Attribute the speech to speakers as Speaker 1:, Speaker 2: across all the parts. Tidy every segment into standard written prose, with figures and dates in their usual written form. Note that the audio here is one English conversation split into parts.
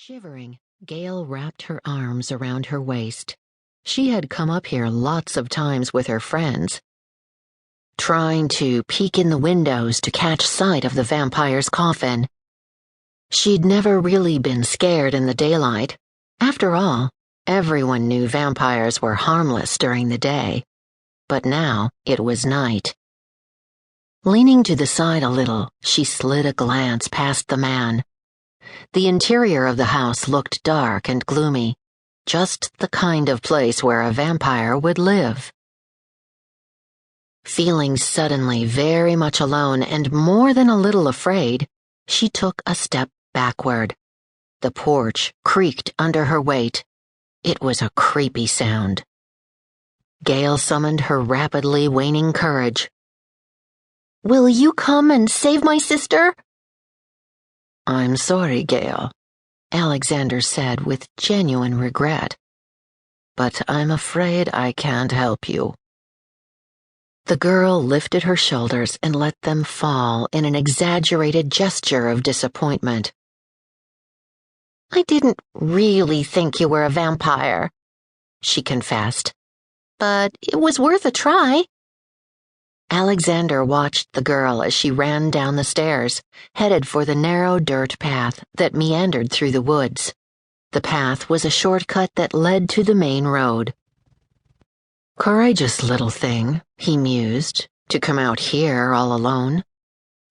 Speaker 1: Shivering, Gail wrapped her arms around her waist. She had come up here lots of times with her friends, trying to peek in the windows to catch sight of the vampire's coffin. She'd never really been scared in the daylight. After all, everyone knew vampires were harmless during the day. But now it was night. Leaning to the side a little, she slid a glance past the man. The interior of the house looked dark and gloomy, just the kind of place where a vampire would live. Feeling suddenly very much alone and more than a little afraid, she took a step backward. The porch creaked under her weight. It was a creepy sound. Gail summoned her rapidly waning courage. "Will you come and save my sister?" "I'm sorry, Gail," Alexander said with genuine regret. "But I'm afraid I can't help you." The girl lifted her shoulders and let them fall in an exaggerated gesture of disappointment. "I didn't really think you were a vampire," she confessed. "But it was worth a try." Alexander watched the girl as she ran down the stairs, headed for the narrow dirt path that meandered through the woods. The path was a shortcut that led to the main road. "Courageous little thing," he mused, "to come out here all alone,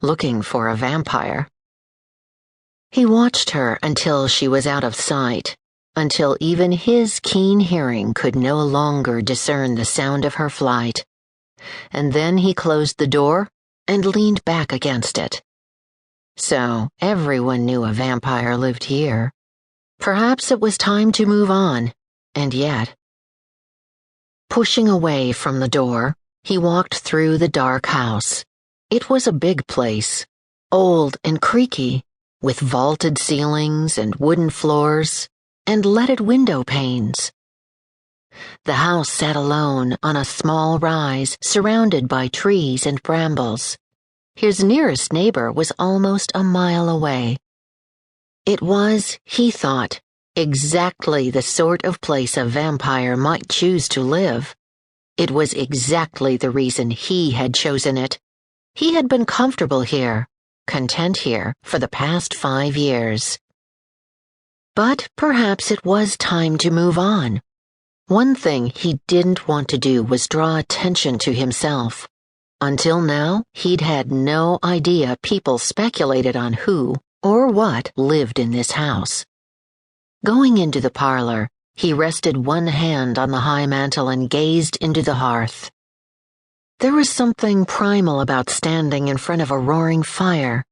Speaker 1: looking for a vampire." He watched her until she was out of sight, until even his keen hearing could no longer discern the sound of her flight. And then he closed the door and leaned back against it. So everyone knew a vampire lived here. Perhaps it was time to move on, and yet. Pushing away from the door, he walked through the dark house. It was a big place, old and creaky, with vaulted ceilings and wooden floors and leaded window panes. The house sat alone on a small rise surrounded by trees and brambles. His nearest neighbor was almost a mile away. It was, he thought, exactly the sort of place a vampire might choose to live. It was exactly the reason he had chosen it. He had been comfortable here, content here for the past 5 years. But perhaps it was time to move on. One thing he didn't want to do was draw attention to himself. Until now, he'd had no idea people speculated on who or what lived in this house. Going into the parlor, he rested one hand on the high mantel and gazed into the hearth. There was something primal about standing in front of a roaring fire.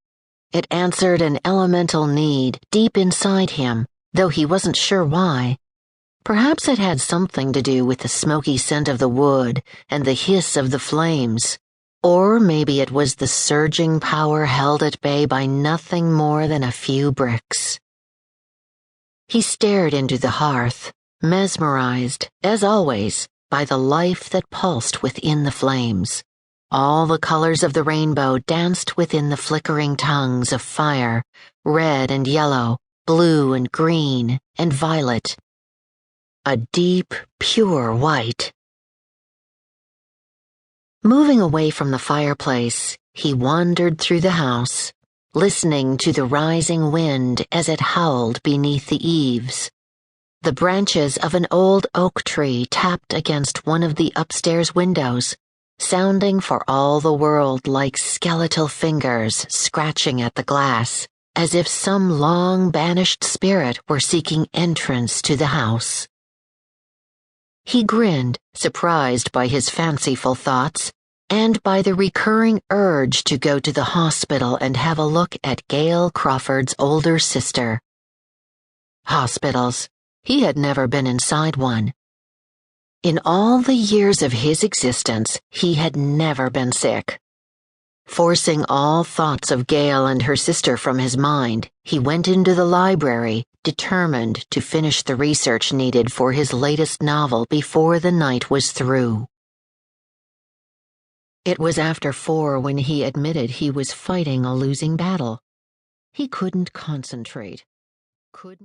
Speaker 1: It answered an elemental need deep inside him, though he wasn't sure why. Perhaps it had something to do with the smoky scent of the wood and the hiss of the flames. Or maybe it was the surging power held at bay by nothing more than a few bricks. He stared into the hearth, mesmerized, as always, by the life that pulsed within the flames. All the colors of the rainbow danced within the flickering tongues of fire, red and yellow, blue and green and violet. A deep, pure white. Moving away from the fireplace, he wandered through the house, listening to the rising wind as it howled beneath the eaves. The branches of an old oak tree tapped against one of the upstairs windows, sounding for all the world like skeletal fingers scratching at the glass, as if some long-banished spirit were seeking entrance to the house. He grinned, surprised by his fanciful thoughts, and by the recurring urge to go to the hospital and have a look at Gail Crawford's older sister. Hospitals. He had never been inside one. In all the years of his existence, he had never been sick. Forcing all thoughts of Gail and her sister from his mind, he went into the library, determined to finish the research needed for his latest novel before the night was through. It was after 4 when he admitted he was fighting a losing battle. He couldn't concentrate. Couldn't